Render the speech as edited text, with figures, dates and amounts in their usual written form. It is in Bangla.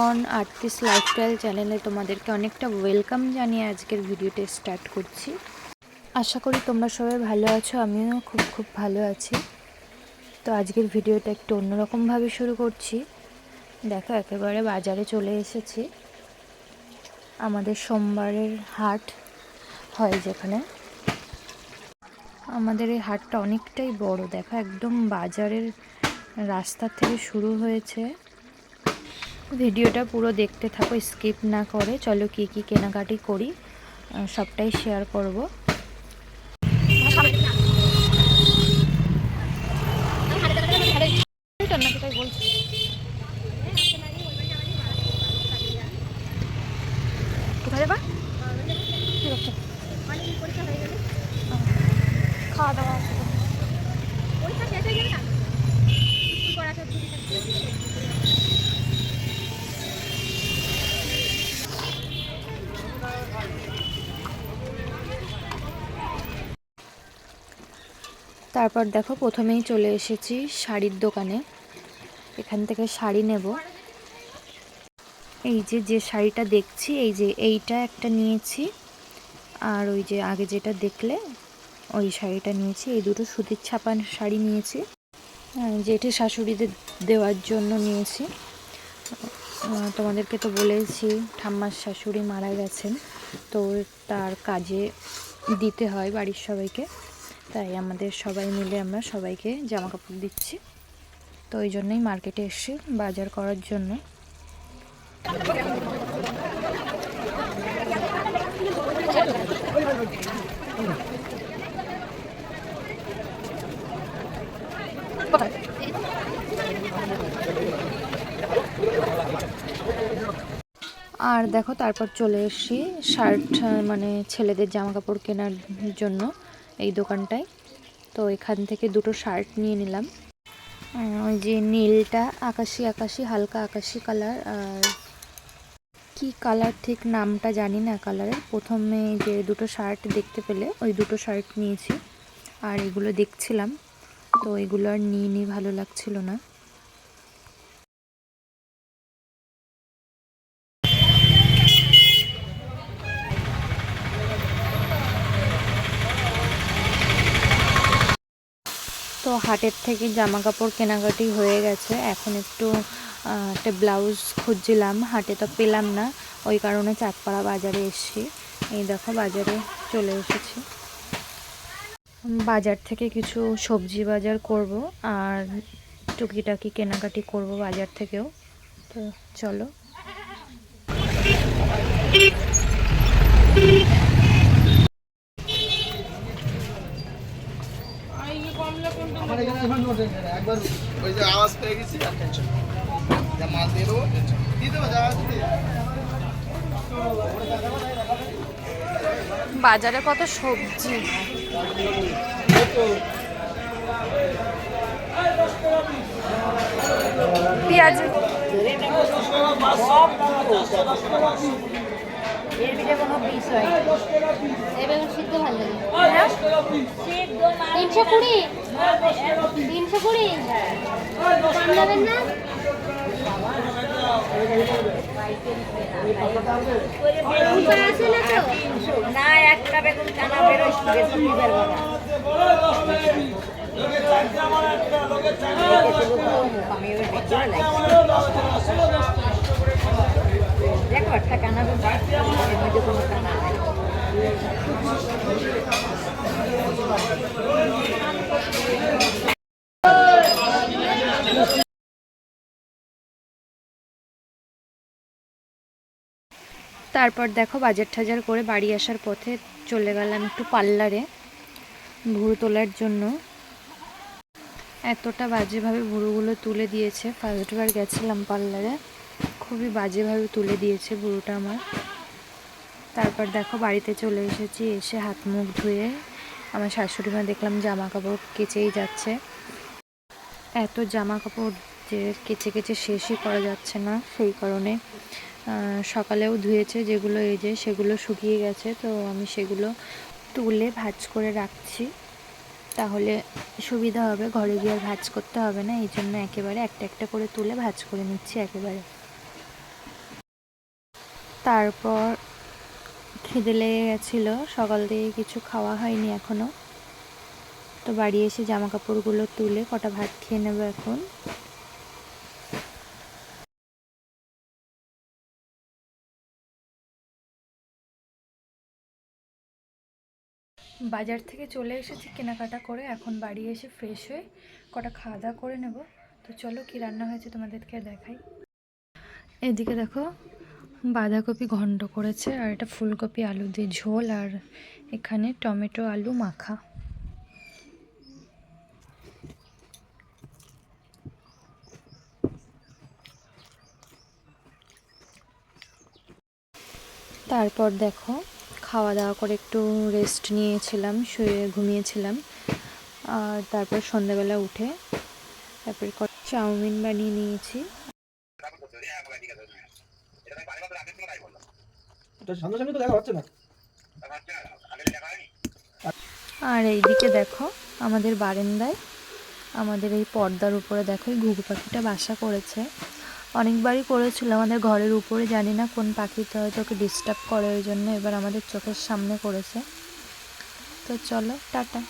এভরিওয়ান, আর্টিস লাইফস্টাইল চ্যানেলে তোমাদেরকে অনেকটা ওয়েলকাম জানিয়ে আজকের ভিডিওটা স্টার্ট করছি। আশা করি তোমরা সবাই ভালো আছো, আমিও খুব ভালো আছি। তো আজকের ভিডিওটা একটু অন্যরকমভাবে শুরু করছি। দেখো, একেবারে বাজারে চলে এসেছি। আমাদের সোমবারের হাট হয় যেখানে, আমাদের এই হাটটা অনেকটাই বড়। দেখো, একদম বাজারের রাস্তা থেকে শুরু হয়েছে। ভিডিওটা পুরো দেখতে থাকো, স্কিপ না করে। চলো কি কি কেনাকাটি করি সবটাই শেয়ার করব। কোথায় যাবা? খাওয়া দাওয়া তারপর দেখো, প্রথমেই চলে এসেছি শাড়ির দোকানে। এখান থেকে শাড়ি নেব। এই যে শাড়িটা দেখছি, এইটা একটা নিয়েছি, আর ওই যে আগে যেটা দেখলে ওই শাড়িটা নিয়েছি। এই দুটো সুতির ছাপার শাড়ি নিয়েছি, যেটি শাশুড়িদের দেওয়ার জন্য নিয়েছি। তোমাদেরকে তো বলেছি ঠাম্মার শাশুড়ি মারা গেছেন, তো তার কাজে দিতে হয় বাড়ির সবাইকে, তাই আমাদের সবাই মিলে আমরা সবাইকে জামা কাপড় দিচ্ছি। তো ওই জন্যই মার্কেটে এসে বাজার করার জন্য। আর দেখো, তারপর চলে এসেছি শার্ট মানে ছেলেদের জামা কাপড় কেনার জন্য এই দোকানটায়। তো এখান থেকে দুটো শার্ট নিয়ে নিলাম। ওই যে নীলটা আকাশি হালকা আকাশি কালার, আর কি কালার ঠিক নামটা জানি না কালারের। প্রথমে যে দুটো শার্ট দেখতে পেলে ওই দুটো শার্ট নিয়েছি, আর এগুলো দেখছিলাম, তো এগুলো আর নিয়ে ভালো লাগছিল না। তো হাটের থেকে জামা কাপড় কেনাকাটি হয়ে গেছে। এখন একটু একটা ব্লাউজ খুঁজছিলাম, হাটে তো পেলাম না, ওই কারণে চাঁদপাড়া বাজারে এসেছি। এই দেখো, বাজারে চলে এসেছি। বাজার থেকে কিছু সবজি বাজার করব, আর টুকিটাকি কেনাকাটি করব বাজার থেকেও। তো চলো। বাজারে কত সবজি, পেঁয়াজ এর ভিতরে কোনো পিস হয় এবার সিদ্ধ ভালো লাগে। 320 কম যাবেন না? না, একটা বেগুন কানা বেরোয় দেখো, একটা কানা মধ্যে কোনো কানা নাই। তারপর দেখো, বাজার টাজার করে বাড়ি আসার পথে চলে গেলাম একটু পার্লারে ভুরু তোলার জন্য। এতটা বাজেভাবে ভুরুগুলো তুলে দিয়েছে, ফার্স্টবার গেছিলাম পার্লারে, খুবই বাজেভাবে তুলে দিয়েছে ভুরুটা আমার। তারপর দেখো, বাড়িতে চলে এসেছি। এসে হাত মুখ ধুয়ে আমার শাশুড়ি মা দেখলাম জামা কাপড় কেচেই যাচ্ছে। এত জামা কাপড় যে কেচে শেষই করা যাচ্ছে না, সেই কারণে সকালেও ধুয়েছে যেগুলো, এই যে সেগুলো শুকিয়ে গেছে। তো আমি সেগুলো তুলে ভাঁজ করে রাখছি, তাহলে সুবিধা হবে, ঘরে গিয়ে আর ভাঁজ করতে হবে না। এই জন্য একেবারে একটা একটা করে তুলে ভাঁজ করে নিচ্ছি একেবারে। তারপর খিদে লেগে গেছিলো, সকাল থেকে কিছু খাওয়া হয়নি এখনও। তো বাড়ি এসে জামা কাপড়গুলো তুলে কটা ভাত খেয়ে নেবো এখন। বাজার থেকে চলে এসেছি কেনাকাটা করে, এখন বাড়ি এসে ফ্রেশ হয়ে কটা খাওয়া দাওয়া করে নেব। তো চলো কি রান্না হয়েছে তোমাদেরকে দেখাই। এদিকে দেখো বাঁধাকপি ঘন্ট করেছে, আর এটা ফুলকপি আলু দিয়ে ঝোল, আর এখানে টমেটো আলু মাখা। তারপর দেখো খাওয়া দাওয়া করে একটু রেস্ট নিয়েছিলাম, শুয়ে ঘুমিয়েছিলাম। আর তারপর সন্ধ্যাবেলা উঠে তারপর চাউমিন বানিয়ে নিয়েছি। আর এইদিকে দেখো আমাদের বারান্দায়, আমাদের এই পর্দার উপরে দেখো এই ঘুঘু পাখিটা বাসা করেছে। অনেকবারই করেছিল আমাদের ঘরের উপরে, জানি না কোন পাখিটা হয়তো ওকে ডিস্টার্ব করে, ওই জন্য এবার আমাদের চোখের সামনে করেছে। তো চলো টাটা।